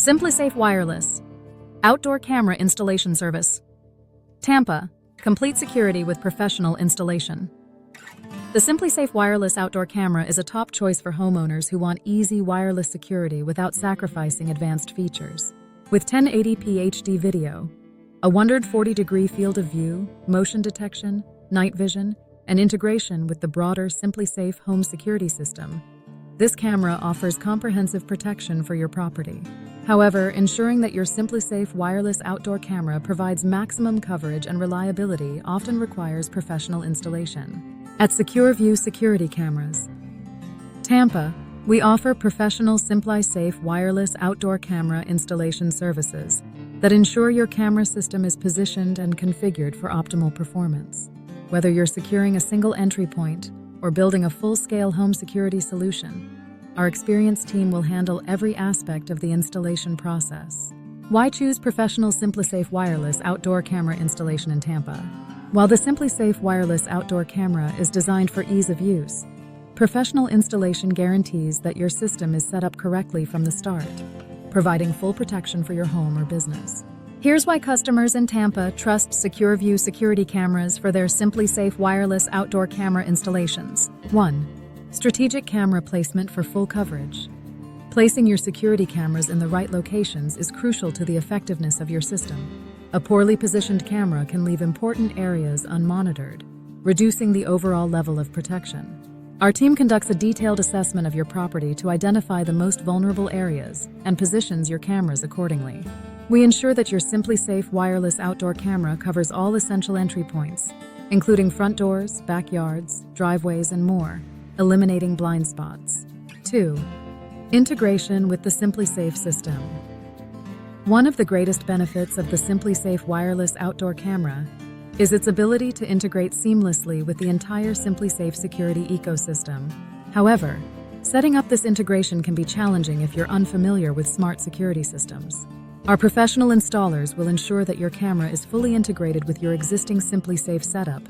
SimpliSafe Wireless Outdoor Camera Installation Service. Tampa, complete security with professional installation. The SimpliSafe Wireless Outdoor Camera is a top choice for homeowners who want easy wireless security without sacrificing advanced features. With 1080p HD video, a 140-degree field of view, motion detection, night vision, and integration with the broader SimpliSafe home security system, this camera offers comprehensive protection for your property. However, ensuring that your SimpliSafe wireless outdoor camera provides maximum coverage and reliability often requires professional installation. At SecureView Security Cameras, Tampa, we offer professional SimpliSafe wireless outdoor camera installation services that ensure your camera system is positioned and configured for optimal performance. Whether you're securing a single entry point or building a full-scale home security solution, our experienced team will handle every aspect of the installation process. Why choose professional SimpliSafe wireless outdoor camera installation in Tampa? While the SimpliSafe wireless outdoor camera is designed for ease of use, professional installation guarantees that your system is set up correctly from the start, providing full protection for your home or business. Here's why customers in Tampa trust SecureView security cameras for their SimpliSafe wireless outdoor camera installations. 1. Strategic camera placement for full coverage. Placing your security cameras in the right locations is crucial to the effectiveness of your system. A poorly positioned camera can leave important areas unmonitored, reducing the overall level of protection. Our team conducts a detailed assessment of your property to identify the most vulnerable areas and positions your cameras accordingly. We ensure that your SimpliSafe wireless outdoor camera covers all essential entry points, including front doors, backyards, driveways, and more, eliminating blind spots. 2. Integration with the SimpliSafe system. One of the greatest benefits of the SimpliSafe wireless outdoor camera is its ability to integrate seamlessly with the entire SimpliSafe security ecosystem. However, setting up this integration can be challenging if you're unfamiliar with smart security systems. Our professional installers will ensure that your camera is fully integrated with your existing SimpliSafe setup,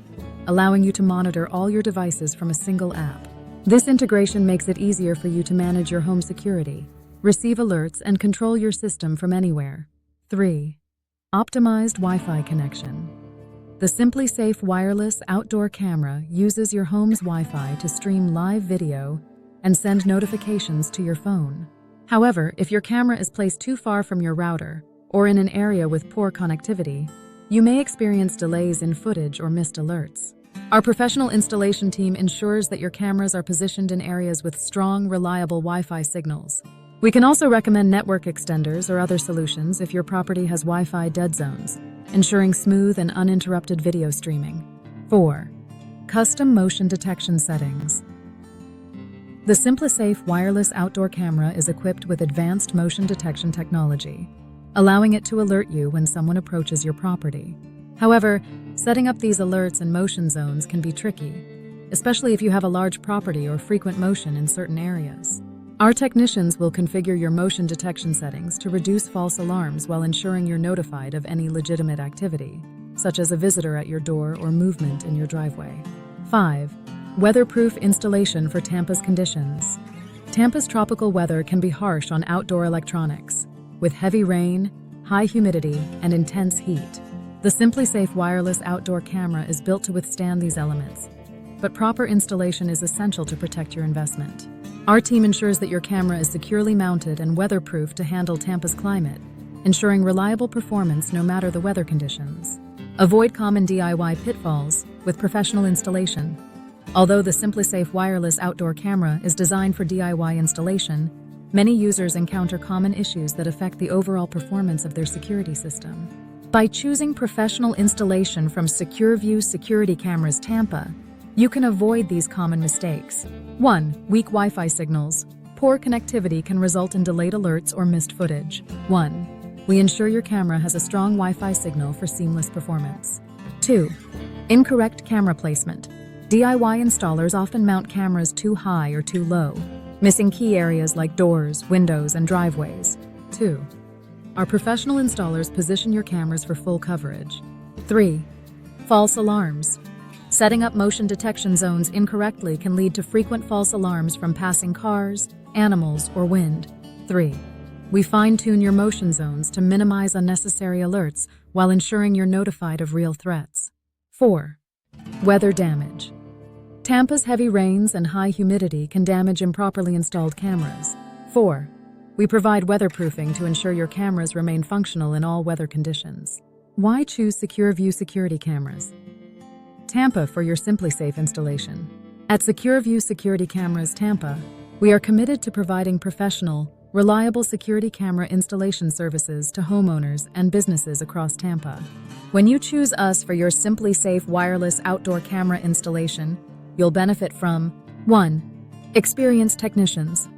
allowing you to monitor all your devices from a single app. This integration makes it easier for you to manage your home security, receive alerts, and control your system from anywhere. 3. Optimized Wi-Fi connection. The SimpliSafe wireless outdoor camera uses your home's Wi-Fi to stream live video and send notifications to your phone. However, if your camera is placed too far from your router or in an area with poor connectivity, you may experience delays in footage or missed alerts. Our professional installation team ensures that your cameras are positioned in areas with strong, reliable Wi-Fi signals. We can also recommend network extenders or other solutions if your property has Wi-Fi dead zones, ensuring smooth and uninterrupted video streaming. 4. Custom motion detection settings. The SimpliSafe wireless outdoor camera is equipped with advanced motion detection technology, allowing it to alert you when someone approaches your property. However, setting up these alerts and motion zones can be tricky, especially if you have a large property or frequent motion in certain areas. Our technicians will configure your motion detection settings to reduce false alarms while ensuring you're notified of any legitimate activity, such as a visitor at your door or movement in your driveway. 5. Weatherproof installation for Tampa's conditions. Tampa's tropical weather can be harsh on outdoor electronics, with heavy rain, high humidity, and intense heat. The SimpliSafe wireless outdoor camera is built to withstand these elements, but proper installation is essential to protect your investment. Our team ensures that your camera is securely mounted and weatherproof to handle Tampa's climate, ensuring reliable performance no matter the weather conditions. Avoid common DIY pitfalls with professional installation. Although the SimpliSafe wireless outdoor camera is designed for DIY installation, many users encounter common issues that affect the overall performance of their security system. By choosing professional installation from SecureView Security Cameras Tampa, you can avoid these common mistakes. 1. Weak Wi-Fi signals. Poor connectivity can result in delayed alerts or missed footage. 1. We ensure your camera has a strong Wi-Fi signal for seamless performance. 2. Incorrect camera placement. DIY installers often mount cameras too high or too low, missing key areas like doors, windows, and driveways. 2. Our professional installers position your cameras for full coverage. 3. False alarms. Setting up motion detection zones incorrectly can lead to frequent false alarms from passing cars, animals, or wind. 3. We fine-tune your motion zones to minimize unnecessary alerts while ensuring you're notified of real threats. 4. Weather damage. Tampa's heavy rains and high humidity can damage improperly installed cameras. 4. We provide weatherproofing to ensure your cameras remain functional in all weather conditions. Why choose SecureView security cameras? Tampa for your SimpliSafe installation. At SecureView Security Cameras Tampa, we are committed to providing professional, reliable security camera installation services to homeowners and businesses across Tampa. When you choose us for your SimpliSafe Wireless Outdoor Camera installation, you'll benefit from 1. Experienced technicians.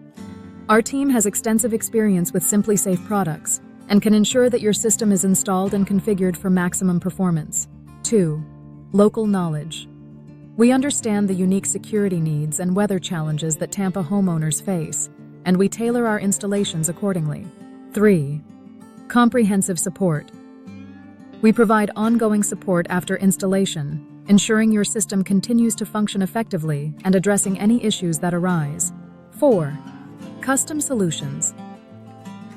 Our team has extensive experience with SimpliSafe products and can ensure that your system is installed and configured for maximum performance. 2. Local knowledge. We understand the unique security needs and weather challenges that Tampa homeowners face, and we tailor our installations accordingly. 3. Comprehensive support. We provide ongoing support after installation, ensuring your system continues to function effectively and addressing any issues that arise. 4. Custom solutions.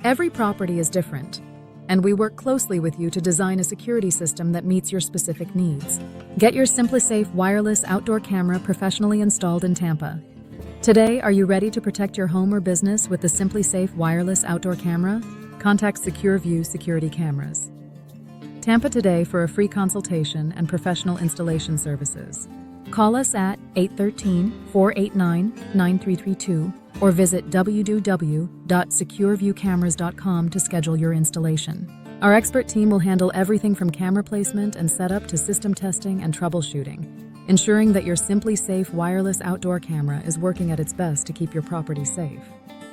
Every property is different, and we work closely with you to design a security system that meets your specific needs. Get your SimpliSafe Wireless Outdoor Camera professionally installed in Tampa. Today, are you ready to protect your home or business with the SimpliSafe Wireless Outdoor Camera? Contact SecureView Security Cameras Tampa today for a free consultation and professional installation services. Call us at 813-489-9332 or visit www.secureviewcameras.com to schedule your installation. Our expert team will handle everything from camera placement and setup to system testing and troubleshooting, ensuring that your SimpliSafe Wireless Outdoor Camera is working at its best to keep your property safe.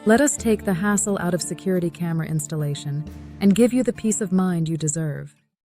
Let us take the hassle out of security camera installation and give you the peace of mind you deserve.